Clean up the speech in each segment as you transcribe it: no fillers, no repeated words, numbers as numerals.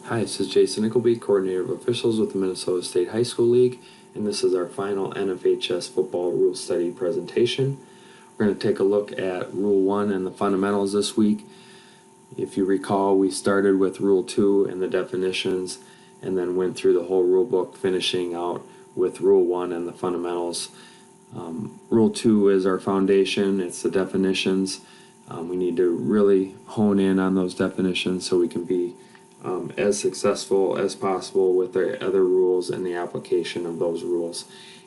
Hi, this is Jason Nickleby, Coordinator of Officials with the Minnesota State High School League, and this is our final NFHS football rule study presentation. We're going to take a look at Rule 1 and the fundamentals this week. If you recall, we started with Rule 2 and the definitions, and then went through the whole rule book, finishing out with Rule 1 and the fundamentals. Rule 2 is our foundation, it's the definitions. We need to really hone in on those definitions so we can be as successful as possible with the other rules and the application of those rules.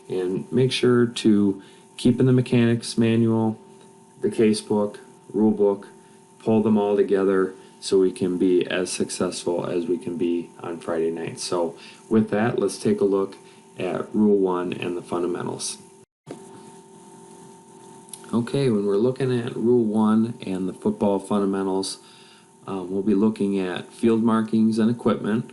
And make sure to keep in the mechanics manual, the case book, rule book, pull them all together so we can be as successful as we can be on Friday night. So with that, let's take a look at Rule 1 and the fundamentals. Okay, when we're looking at Rule 1 and the football fundamentals, we'll be looking at field markings and equipment,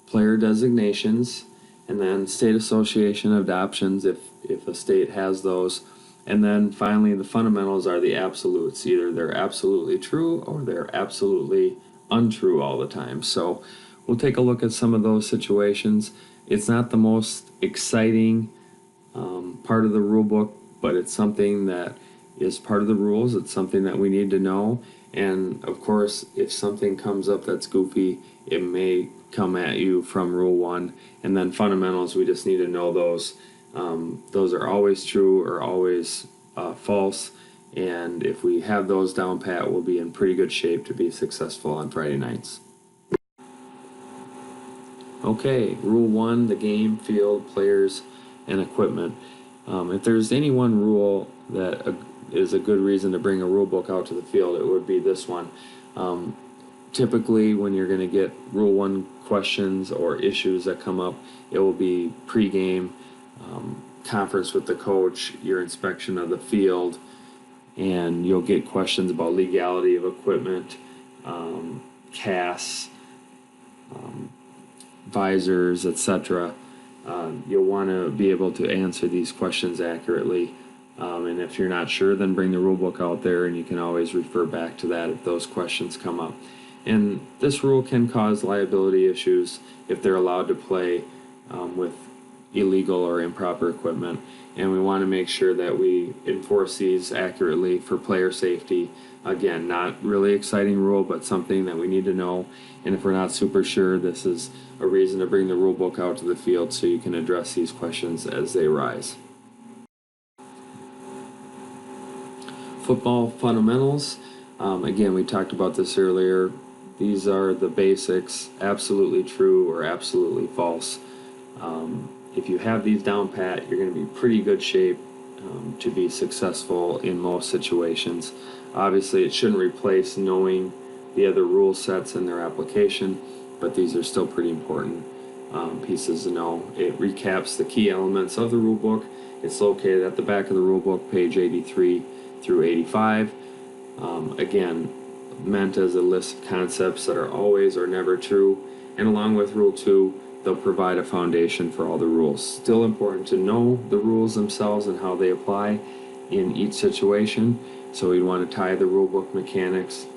player designations, and then state association adoptions if a state has those. And then finally, the fundamentals are the absolutes. Either they're absolutely true or they're absolutely untrue all the time. So we'll take a look at some of those situations. It's not the most exciting part of the rule book, but it's something that is part of the rules. It's something that we need to know. And of course, if something comes up that's goofy, it may come at you from Rule 1. And then fundamentals, we just need to know those. Those are always true or always false. And if we have those down pat, we'll be in pretty good shape to be successful on Friday nights. Okay, Rule 1, the game, field, players, and equipment. If there's any one rule that is a good reason to bring a rule book out to the field, it would be this one. Typically, when you're going to get Rule 1 questions or issues that come up, it will be pregame, conference with the coach, your inspection of the field, and you'll get questions about legality of equipment, casts, visors, etc. You'll want to be able to answer these questions accurately. And if you're not sure, then bring the rule book out there and you can always refer back to that if those questions come up. And this rule can cause liability issues if they're allowed to play with illegal or improper equipment. And we want to make sure that we enforce these accurately for player safety. Again, not really exciting rule, but something that we need to know. And if we're not super sure, this is a reason to bring the rule book out to the field so you can address these questions as they arise. Football fundamentals. Again, we talked about this earlier. These are the basics, absolutely true or absolutely false. If you have these down pat, you're going to be pretty good shape to be successful in most situations. Obviously, it shouldn't replace knowing the other rule sets and their application, but these are still pretty important pieces to know. It recaps the key elements of the rule book. It's located at the back of the rule book, page 83 through 85. Again, meant as a list of concepts that are always or never true. And along with Rule 2, they'll provide a foundation for all the rules. Still important to know the rules themselves and how they apply in each situation. So we want to tie the rule book mechanics,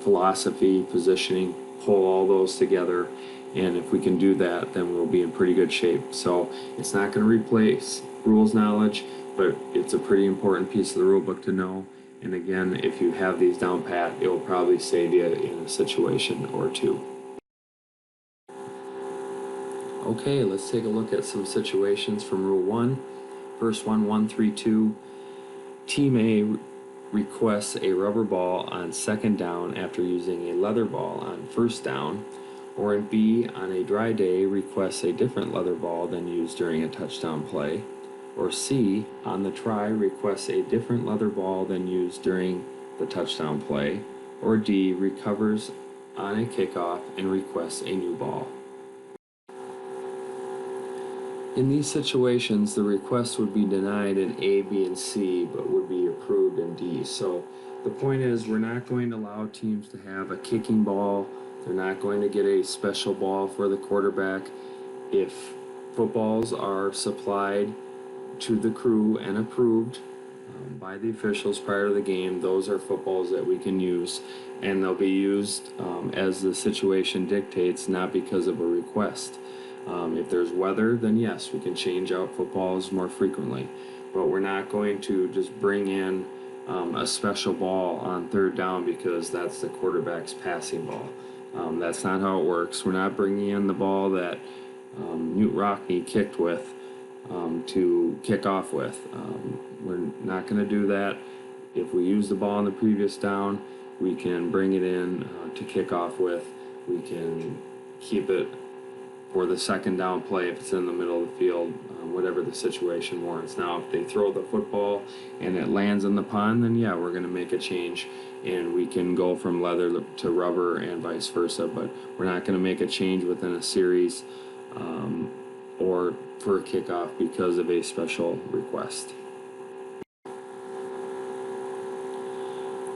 philosophy, positioning, pull all those together. And if we can do that, then we'll be in pretty good shape. So it's not going to replace rules knowledge, but it's a pretty important piece of the rule book to know. And again, if you have these down pat, it will probably save you in a situation or two. Okay, let's take a look at some situations from Rule 1. First one, 1-3-2. Team A requests a rubber ball on second down after using a leather ball on first down. Or in B, on a dry day, requests a different leather ball than used during a touchdown play. Or C, on the try, requests a different leather ball than used during the touchdown play. Or D, recovers on a kickoff and requests a new ball. In these situations, the request would be denied in A, B, and C, but would be approved in D. So the point is, we're not going to allow teams to have a kicking ball. They're not going to get a special ball for the quarterback. If footballs are supplied to the crew and approved, by the officials prior to the game. Those are footballs that we can use, and they'll be used as the situation dictates, not because of a request. If there's weather, then yes, we can change out footballs more frequently, but we're not going to just bring in a special ball on third down because that's the quarterback's passing ball. That's not how it works. We're not bringing in the ball that Newt Rockney kicked with to kick off with. We're not going to do that. If we use the ball on the previous down, we can bring it in to kick off with. We can keep it for the second down play if it's in the middle of the field, whatever the situation warrants. Now, if they throw the football and it lands in the pond, then yeah, we're going to make a change and we can go from leather to rubber and vice versa, but we're not going to make a change within a series or for a kickoff because of a special request.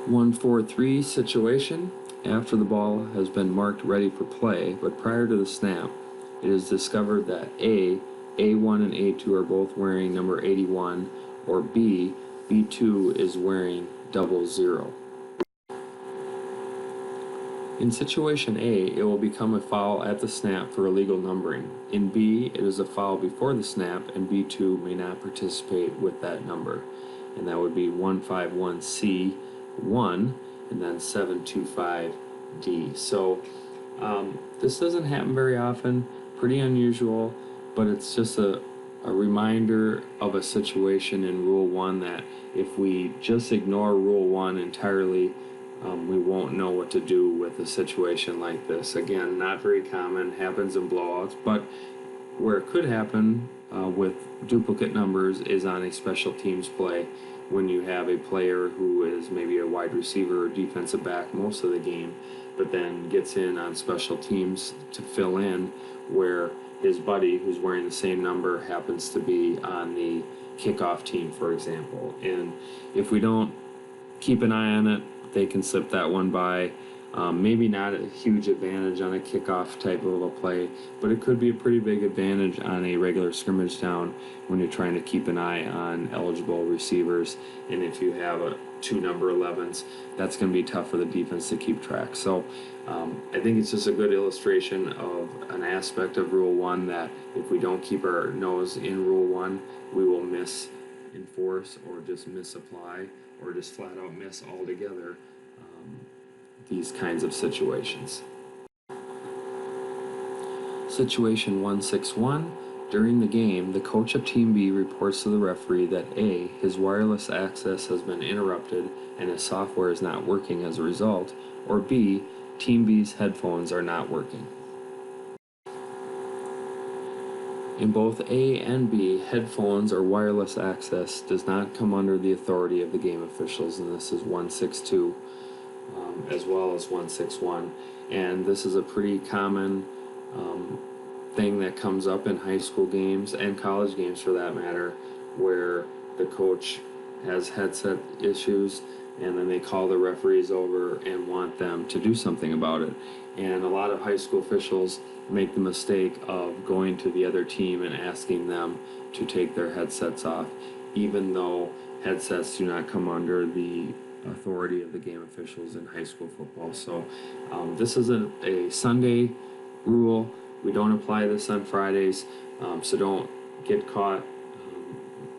1-4-3 situation. After the ball has been marked ready for play, but prior to the snap, it is discovered that A1 and A2 are both wearing number 81, or B, B2 is wearing 00. In situation A, it will become a foul at the snap for illegal numbering. In B, it is a foul before the snap, and B2 may not participate with that number. And that would be 151C1 and then 725D. So this doesn't happen very often, pretty unusual, but it's just a reminder of a situation in Rule 1 that if we just ignore Rule 1 entirely, we won't know what to do with a situation like this. Again, not very common, happens in blowouts, but where it could happen with duplicate numbers is on a special teams play when you have a player who is maybe a wide receiver or defensive back most of the game, but then gets in on special teams to fill in where his buddy who's wearing the same number happens to be on the kickoff team, for example. And if we don't keep an eye on it, they can slip that one by. Maybe not a huge advantage on a kickoff type of a play, but it could be a pretty big advantage on a regular scrimmage down when you're trying to keep an eye on eligible receivers. And if you have two number 11s, that's going to be tough for the defense to keep track. So I think it's just a good illustration of an aspect of Rule 1 that if we don't keep our nose in Rule 1, we will enforce or just misapply or just flat out miss altogether these kinds of situations. Situation 161. During the game, the coach of Team B reports to the referee that A, his wireless access has been interrupted and his software is not working as a result, or B, Team B's headphones are not working. In both A and B, headphones or wireless access does not come under the authority of the game officials, and this is 162 as well as 161. And this is a pretty common thing that comes up in high school games and college games for that matter, where the coach has headset issues and then they call the referees over and want them to do something about it. And a lot of high school officials make the mistake of going to the other team and asking them to take their headsets off, even though headsets do not come under the authority of the game officials in high school football. So this is a Sunday rule. We don't apply this on Fridays, so don't get caught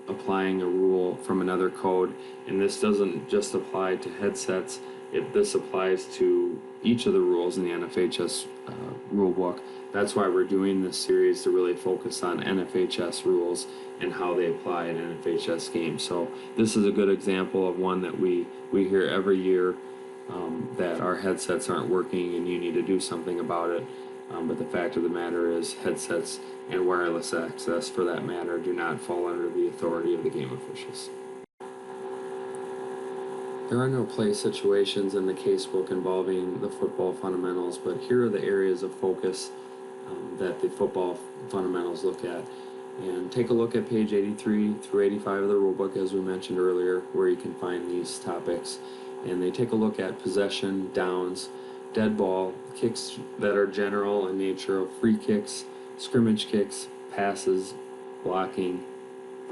applying a rule from another code. And this doesn't just apply to headsets. This applies to each of the rules in the NFHS rule book. That's why we're doing this series, to really focus on NFHS rules and how they apply in NFHS games. So this is a good example of one that we hear every year, that our headsets aren't working and you need to do something about it. But the fact of the matter is, headsets and wireless access, for that matter, do not fall under the authority of the game officials. There are no play situations in the casebook involving the football fundamentals, but here are the areas of focus that the football fundamentals look at. And take a look at page 83 through 85 of the rulebook, as we mentioned earlier, where you can find these topics. And they take a look at possession, downs, dead ball, kicks that are general in nature of free kicks, scrimmage kicks, passes, blocking,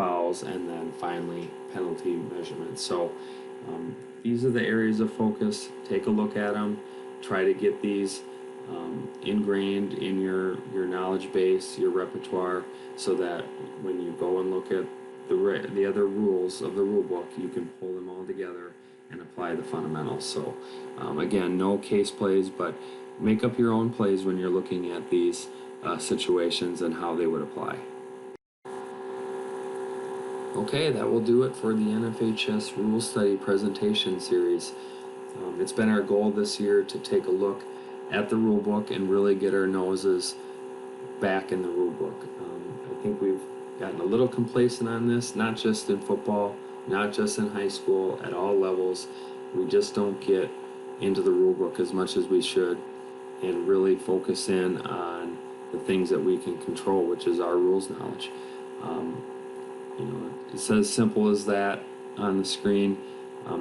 fouls, and then finally penalty measurements. So these are the areas of focus. Take a look at them. Try to get these ingrained in your knowledge base, your repertoire, so that when you go and look at the other rules of the rule book, you can pull them all together and apply the fundamentals. So again, no case plays, but make up your own plays when you're looking at these situations and how they would apply. Okay, that will do it for the NFHS Rule Study presentation series. It's been our goal this year to take a look at the rule book and really get our noses back in the rule book. I think we've gotten a little complacent on this, not just in football, not just in high school, at all levels. We just don't get into the rule book as much as we should and really focus in on the things that we can control, which is our rules knowledge. It says simple as that on the screen.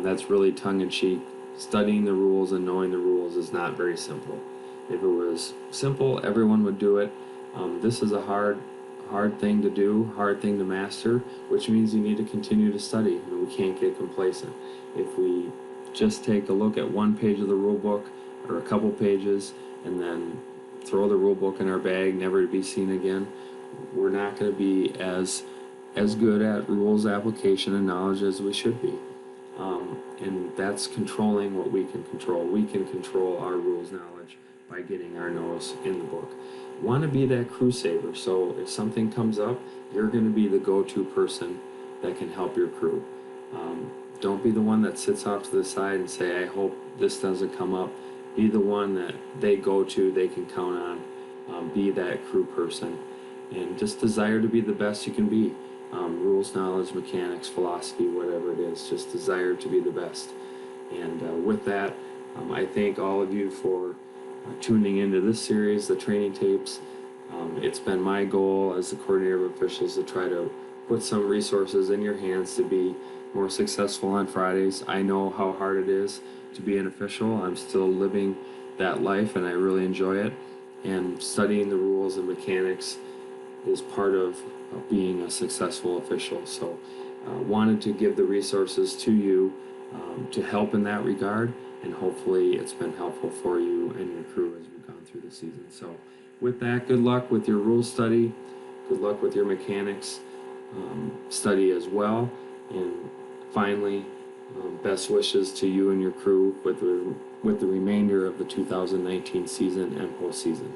That's really tongue-in-cheek. Studying the rules and knowing the rules is not very simple. If it was simple, everyone would do it. This is a hard thing to do, hard thing to master, which means you need to continue to study. We can't get complacent. If we just take a look at one page of the rule book or a couple pages and then throw the rule book in our bag, never to be seen again, we're not going to be as good at rules application and knowledge as we should be. And that's controlling what we can control. We can control our rules knowledge by getting our nose in the book. Want to be that crew saver. So if something comes up, you're going to be the go-to person that can help your crew. Don't be the one that sits off to the side and say, I hope this doesn't come up. Be the one that they go to, they can count on. Be that crew person. And just desire to be the best you can be. Rules, knowledge, mechanics, philosophy, whatever it is, just desire to be the best. And with that, I thank all of you for tuning into this series, the training tapes. It's been my goal as the coordinator of officials to try to put some resources in your hands to be more successful on Fridays. I know how hard it is to be an official. I'm still living that life and I really enjoy it. And studying the rules and mechanics is part of being a successful official. So wanted to give the resources to you to help in that regard, and hopefully it's been helpful for you and your crew as we've gone through the season. So with that, good luck with your rule study, good luck with your mechanics study as well, and finally best wishes to you and your crew with the remainder of the 2019 season and postseason.